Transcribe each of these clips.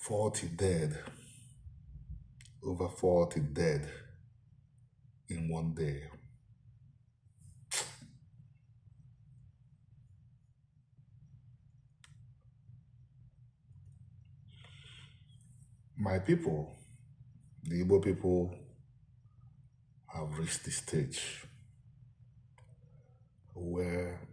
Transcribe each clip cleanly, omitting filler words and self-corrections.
40 dead, over 40 dead in one day. My people, the Igbo people, have reached the stage where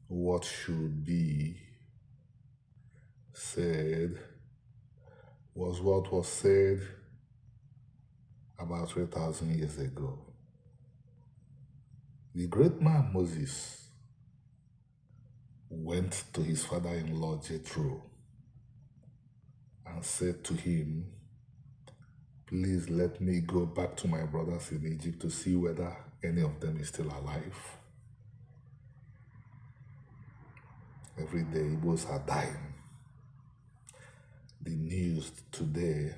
what should be said was what was said about 3,000 years ago. The great man Moses went to his father-in-law Jethro and said to him, "Please let me go back to my brothers in Egypt to see whether any of them is still alive." Every day Igbos are dying. The news today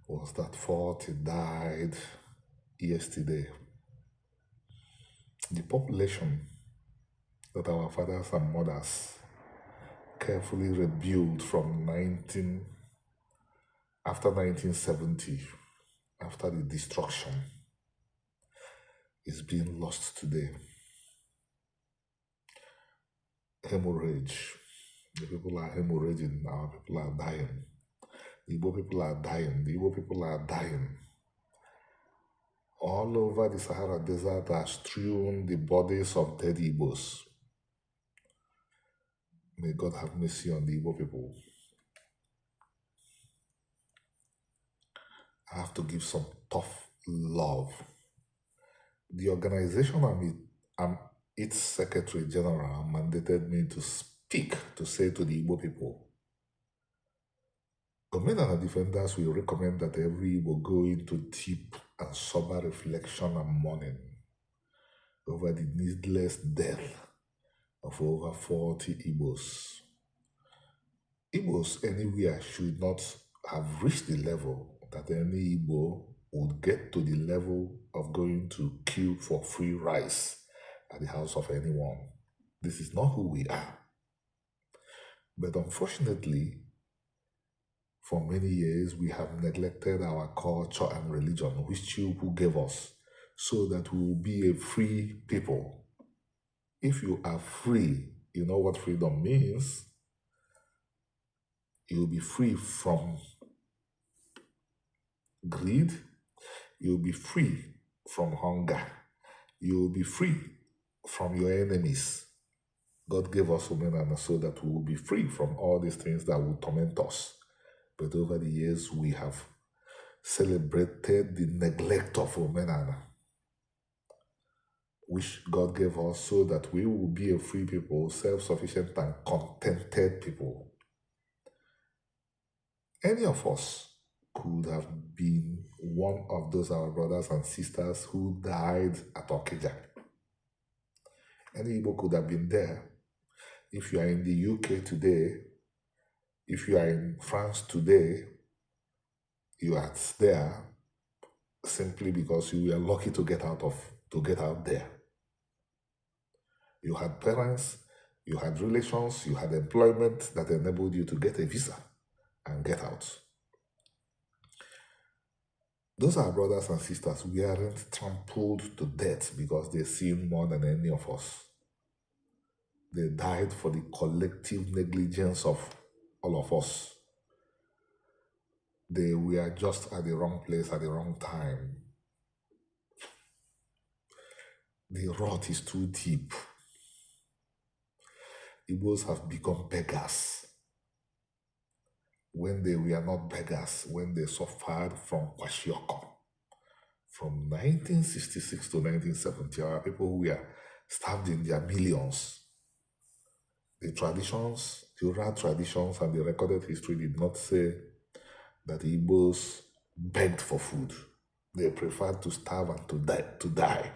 was that 40 died yesterday. The population that our fathers and mothers carefully rebuilt from after 1970, after the destruction, is being lost today. Hemorrhage. The people are hemorrhaging, our people are dying. The Igbo people are dying. The Igbo people are dying. All over the Sahara Desert are strewn the bodies of dead Igbos. May God have mercy on the Igbo people. I have to give some tough love. The organization I'm its Secretary General mandated me to speak, to say to the Igbo people, Omenala defenders will recommend that every Igbo go into deep and sober reflection and mourning over the needless death of over 40 Igbos. Igbos anywhere should not have reached the level that any Igbo would get to the level of going to queue for free rice at the house of anyone. This is not who we are. But unfortunately, for many years, we have neglected our culture and religion, which you gave us, so that we will be a free people. If you are free, you know what freedom means? You'll be free from greed. You'll be free from hunger. You'll be free from your enemies. God gave us Omenana so that we will be free from all these things that will torment us. But over the years, we have celebrated the neglect of Omenana, which God gave us so that we will be a free people, self-sufficient and contented people. Any of us could have been one of those our brothers and sisters who died at Okija. Any Igbo could have been there. If you are in the UK today, if you are in France today, you are there simply because you were lucky to get out there. You had parents, you had relations, you had employment that enabled you to get a visa and get out. Those are brothers and sisters. We aren't trampled to death because they sin more than any of us. They died for the collective negligence of all of us. They were just at the wrong place at the wrong time. The rot is too deep. Igbos have become beggars when they were not beggars, when they suffered from Kwashiorkor. From 1966 to 1970, our people who were starved in their millions. The traditions, the oral traditions and the recorded history did not say that the Igbos begged for food. They preferred to starve and to die.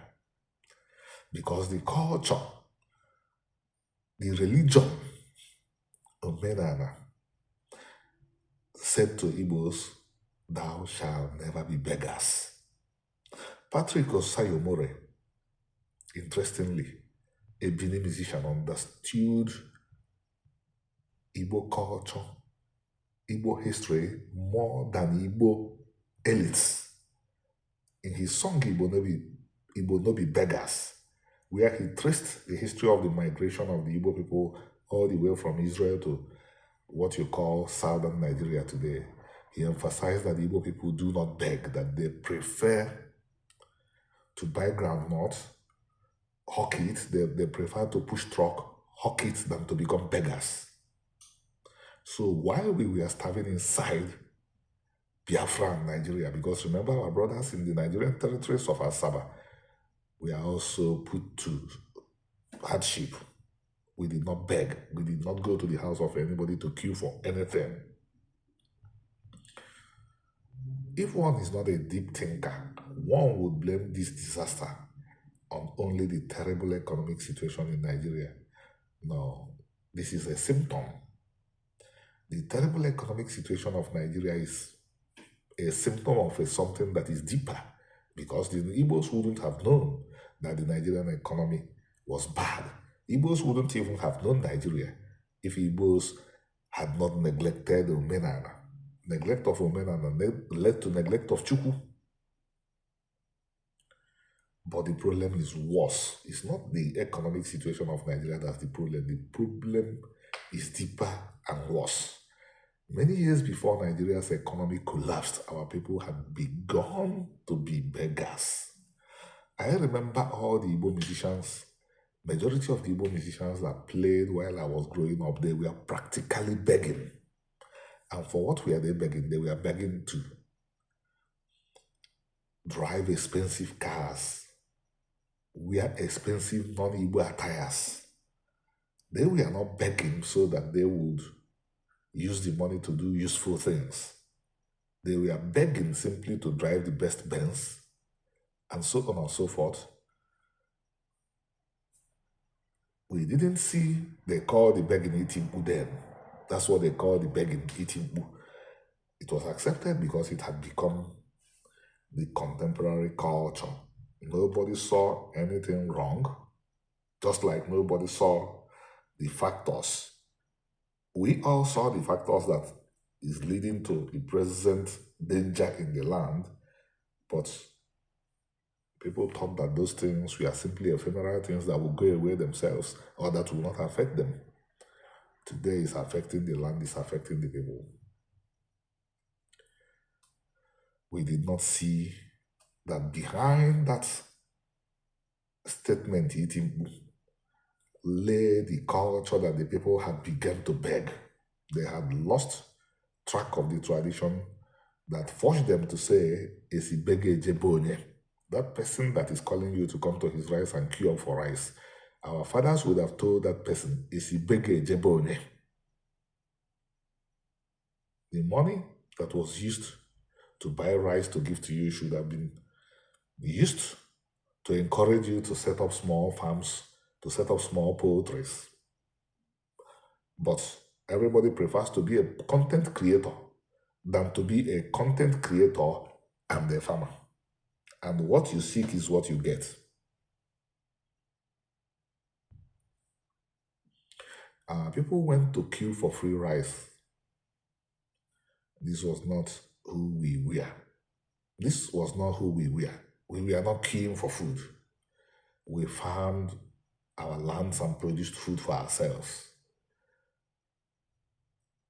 Because the culture, the religion of Menana said to Igbos, "Thou shalt never be beggars." Patrick Osayomore, interestingly, a Benin musician, understood Igbo culture Igbo history more than Igbo elites. In his song Igbo no be beggars, where he traced the history of the migration of the Igbo people all the way from Israel to what you call southern Nigeria today. He emphasized that the Igbo people do not beg, that they prefer to buy groundnut, hawk it, they prefer to push truck, hawk it than to become beggars. So while we were starving inside Biafra and Nigeria, because remember our brothers in the Nigerian territories of Asaba, we are also put to hardship. We did not beg. We did not go to the house of anybody to queue for anything. If one is not a deep thinker, one would blame this disaster on only the terrible economic situation in Nigeria. No, this is a symptom. The terrible economic situation of Nigeria is a symptom of something that is deeper, because the Igbos wouldn't have known that the Nigerian economy was bad. Igbos wouldn't even have known Nigeria if Igbos had not neglected Omenana. Neglect of Omenana led to neglect of Chukwu. But the problem is worse. It's not the economic situation of Nigeria that's the problem. The problem is deeper and worse. Many years before Nigeria's economy collapsed, our people had begun to be beggars. I remember all the Igbo musicians, majority of the Igbo musicians that played while I was growing up, they were practically begging. And for what were they begging? They were begging to drive expensive cars, wear expensive non-Igbo attires. They were not begging so that they would use the money to do useful things. They were begging simply to drive the best Benz, and so on and so forth. We didn't see they call the begging Itimbu then. That's what they call the begging Itimbu. It was accepted because it had become the contemporary culture. Nobody saw anything wrong, just like nobody saw the factors. We all saw the factors that is leading to the present danger in the land, but people thought that those things were simply ephemeral things that will go away themselves or that will not affect them. Today it's affecting the land, it's affecting the people. We did not see that behind that statement, Itimbu, lay the culture that the people had begun to beg. They had lost track of the tradition that forced them to say, Esibege Jebonye. That person that is calling you to come to his rice and queue up for rice. Our fathers would have told that person, Esibege Jebonye. The money that was used to buy rice to give to you should have been used to encourage you to set up small farms, to set up small poultries. But everybody prefers to be a content creator than to be a content creator and a farmer. And what you seek is what you get. People went to queue for free rice. This was not who we were. This was not who we were. We were not queuing for food. We farmed our lands and produced food for ourselves.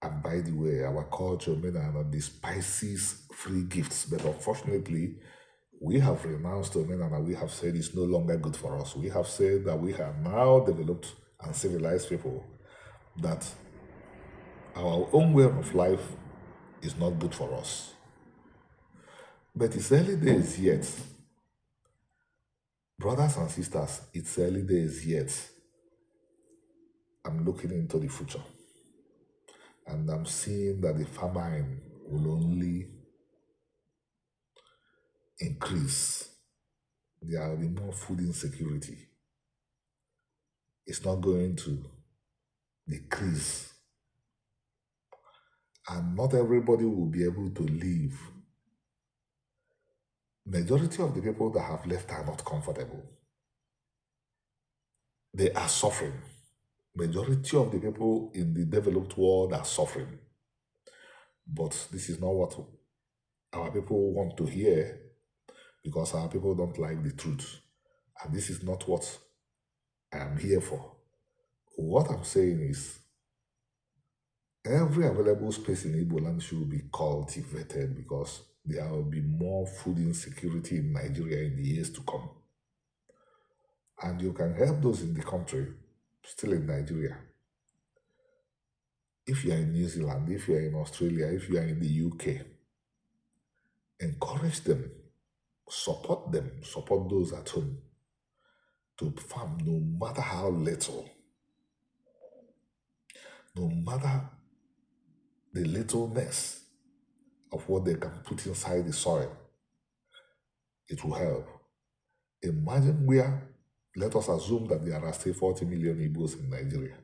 And by the way, our culture Omenana despises free gifts, but unfortunately, we have renounced Omenana. We have said it's no longer good for us. We have said that we have now developed and civilized people, that our own way of life is not good for us. But it's early days yet. Brothers and sisters, it's early days yet. I'm looking into the future. And I'm seeing that the famine will only increase. There will be more food insecurity. It's not going to decrease. And not everybody will be able to live. Majority of the people that have left are not comfortable. They are suffering. Majority of the people in the developed world are suffering. But this is not what our people want to hear because our people don't like the truth. And this is not what I am here for. What I'm saying is every available space in Igbo land should be cultivated because there will be more food insecurity in Nigeria in the years to come. And you can help those in the country, still in Nigeria. If you are in New Zealand, if you are in Australia, if you are in the UK, encourage them, support those at home to farm no matter how little, no matter the littleness of what they can put inside the soil. It will help. Imagine let us assume that there are still 40 million Igbos in Nigeria.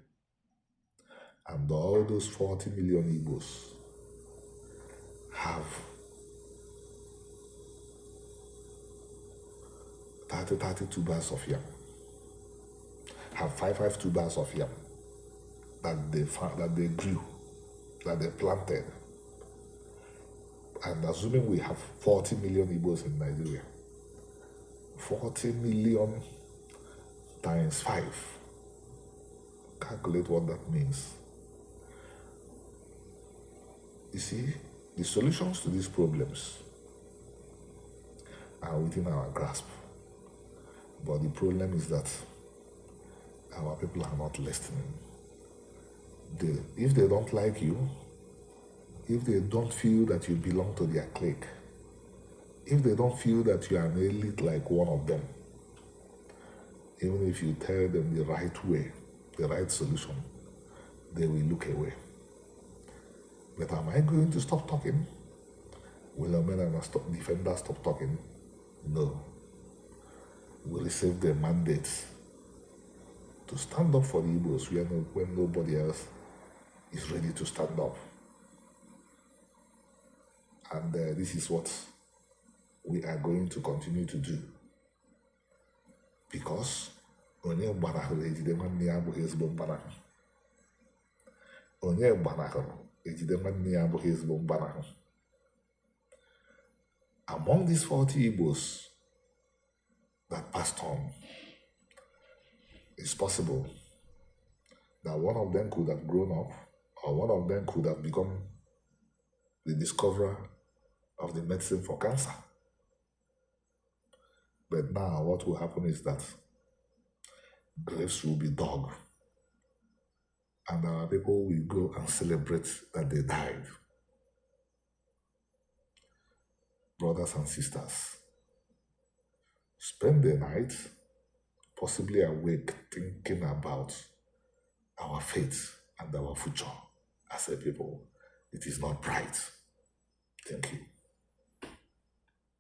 And all those 40 million Igbos have 30 tubers of yam, have 5 tubers of yam that they grew, that they planted. And assuming we have 40 million Igbos in Nigeria, 40 million times 5. Calculate what that means. You see, the solutions to these problems are within our grasp. But the problem is that our people are not listening. If they don't like you, if they don't feel that you belong to their clique, if they don't feel that you are an elite like one of them, even if you tell them the right way, the right solution, they will look away. But am I going to stop talking? Will men and defenders stop talking? No. We receive the mandate to stand up for the Igbos when nobody else is ready to stand up. And this is what we are going to continue to do. Because onye gbanahụrụ ejide nwanne ya abụghị ezigbo mgbanahụ. Onye gbanahụrụ ejide nwanne ya abụghị ezigbo mgbanahụ. Among these 40 Igbos that passed on, it's possible that one of them could have grown up, or one of them could have become the discoverer of the medicine for cancer. But now what will happen is that graves will be dug, and our people will go and celebrate that they died. Brothers and sisters, spend the night possibly awake thinking about our fate and our future as a people. It is not bright. Thank you.